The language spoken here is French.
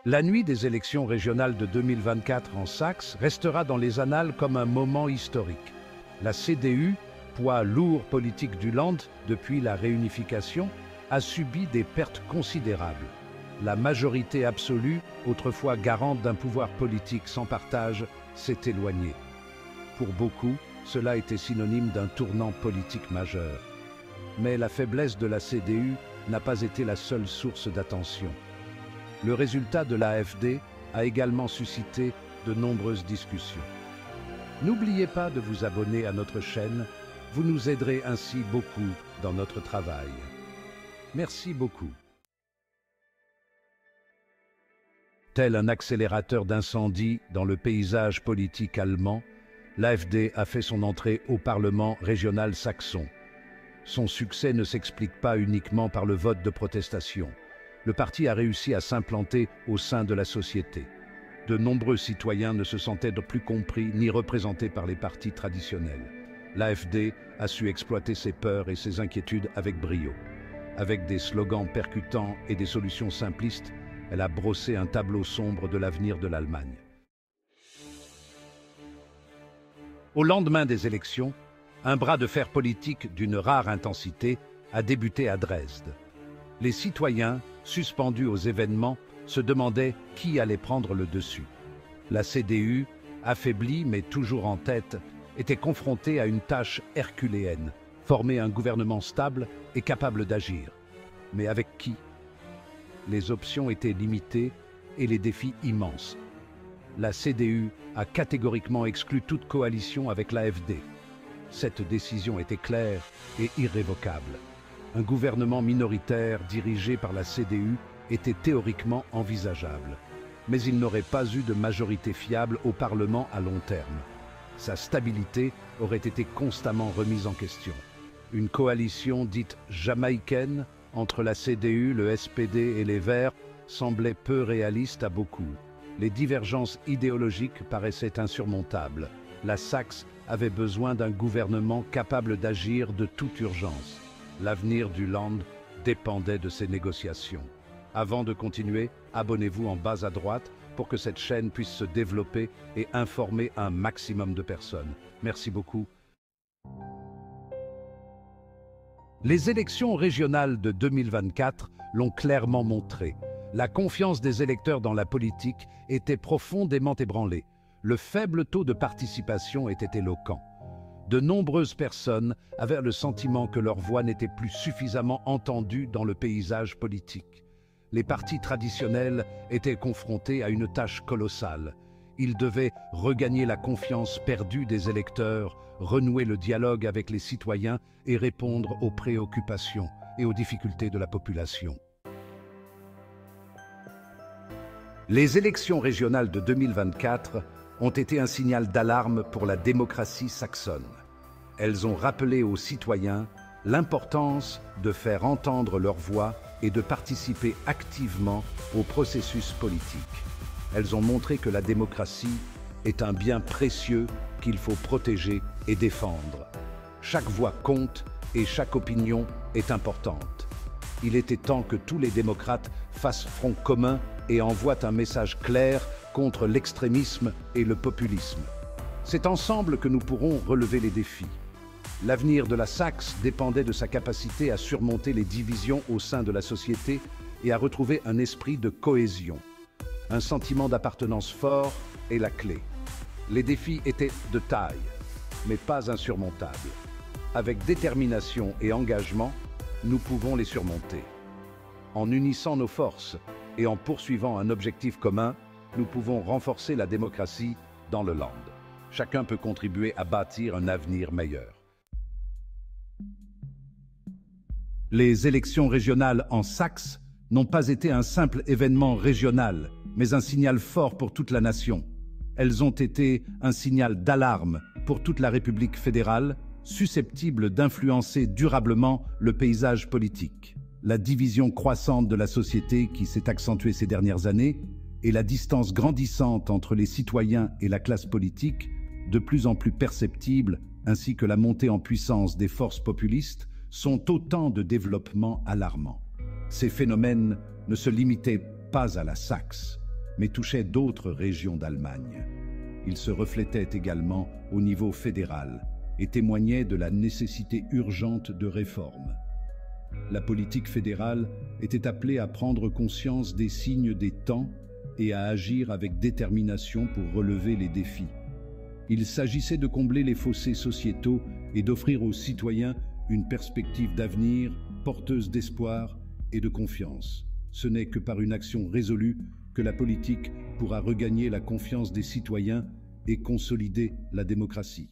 La nuit des élections régionales de 2024 en Saxe restera dans les annales comme un moment historique. La CDU, poids lourd politique du Land depuis la réunification, a subi des pertes considérables. La majorité absolue, autrefois garante d'un pouvoir politique sans partage, s'est éloignée. Pour beaucoup, cela était synonyme d'un tournant politique majeur. Mais la faiblesse de la CDU n'a pas été la seule source d'attention. Le résultat de l'AfD a également suscité de nombreuses discussions. N'oubliez pas de vous abonner à notre chaîne, vous nous aiderez ainsi beaucoup dans notre travail. Merci beaucoup. Tel un accélérateur d'incendie dans le paysage politique allemand, l'AfD a fait son entrée au Parlement régional saxon. Son succès ne s'explique pas uniquement par le vote de protestation. Le parti a réussi à s'implanter au sein de la société. De nombreux citoyens ne se sentaient plus compris ni représentés par les partis traditionnels. L'AfD a su exploiter ses peurs et ses inquiétudes avec brio. Avec des slogans percutants et des solutions simplistes, elle a brossé un tableau sombre de l'avenir de l'Allemagne. Au lendemain des élections, un bras de fer politique d'une rare intensité a débuté à Dresde. Les citoyens, suspendus aux événements, se demandaient qui allait prendre le dessus. La CDU, affaiblie mais toujours en tête, était confrontée à une tâche herculéenne, former un gouvernement stable et capable d'agir. Mais avec qui? Les options étaient limitées et les défis immenses. La CDU a catégoriquement exclu toute coalition avec l'AfD. Cette décision était claire et irrévocable. Un gouvernement minoritaire dirigé par la CDU était théoriquement envisageable, mais il n'aurait pas eu de majorité fiable au Parlement à long terme. Sa stabilité aurait été constamment remise en question. Une coalition dite jamaïcaine entre la CDU, le SPD et les Verts semblait peu réaliste à beaucoup. Les divergences idéologiques paraissaient insurmontables. La Saxe avait besoin d'un gouvernement capable d'agir de toute urgence. L'avenir du Land dépendait de ces négociations. Avant de continuer, abonnez-vous en bas à droite pour que cette chaîne puisse se développer et informer un maximum de personnes. Merci beaucoup. Les élections régionales de 2024 l'ont clairement montré. La confiance des électeurs dans la politique était profondément ébranlée. Le faible taux de participation était éloquent. De nombreuses personnes avaient le sentiment que leur voix n'était plus suffisamment entendue dans le paysage politique. Les partis traditionnels étaient confrontés à une tâche colossale. Ils devaient regagner la confiance perdue des électeurs, renouer le dialogue avec les citoyens et répondre aux préoccupations et aux difficultés de la population. Les élections régionales de 2024 ont été un signal d'alarme pour la démocratie saxonne. Elles ont rappelé aux citoyens l'importance de faire entendre leur voix et de participer activement au processus politique. Elles ont montré que la démocratie est un bien précieux qu'il faut protéger et défendre. Chaque voix compte et chaque opinion est importante. Il était temps que tous les démocrates fassent front commun et envoient un message clair contre l'extrémisme et le populisme. C'est ensemble que nous pourrons relever les défis. L'avenir de la Saxe dépendait de sa capacité à surmonter les divisions au sein de la société et à retrouver un esprit de cohésion. Un sentiment d'appartenance fort est la clé. Les défis étaient de taille, mais pas insurmontables. Avec détermination et engagement, nous pouvons les surmonter. En unissant nos forces et en poursuivant un objectif commun, nous pouvons renforcer la démocratie dans le Land. Chacun peut contribuer à bâtir un avenir meilleur. Les élections régionales en Saxe n'ont pas été un simple événement régional, mais un signal fort pour toute la nation. Elles ont été un signal d'alarme pour toute la République fédérale, susceptible d'influencer durablement le paysage politique. La division croissante de la société qui s'est accentuée ces dernières années et la distance grandissante entre les citoyens et la classe politique, de plus en plus perceptible, ainsi que la montée en puissance des forces populistes, sont autant de développements alarmants. Ces phénomènes ne se limitaient pas à la Saxe. mais touchait d'autres régions d'Allemagne. Il se reflétait également au niveau fédéral et témoignait de la nécessité urgente de réformes. La politique fédérale était appelée à prendre conscience des signes des temps et à agir avec détermination pour relever les défis. Il s'agissait de combler les fossés sociétaux et d'offrir aux citoyens une perspective d'avenir porteuse d'espoir et de confiance. Ce n'est que par une action résolue que la politique pourra regagner la confiance des citoyens et consolider la démocratie.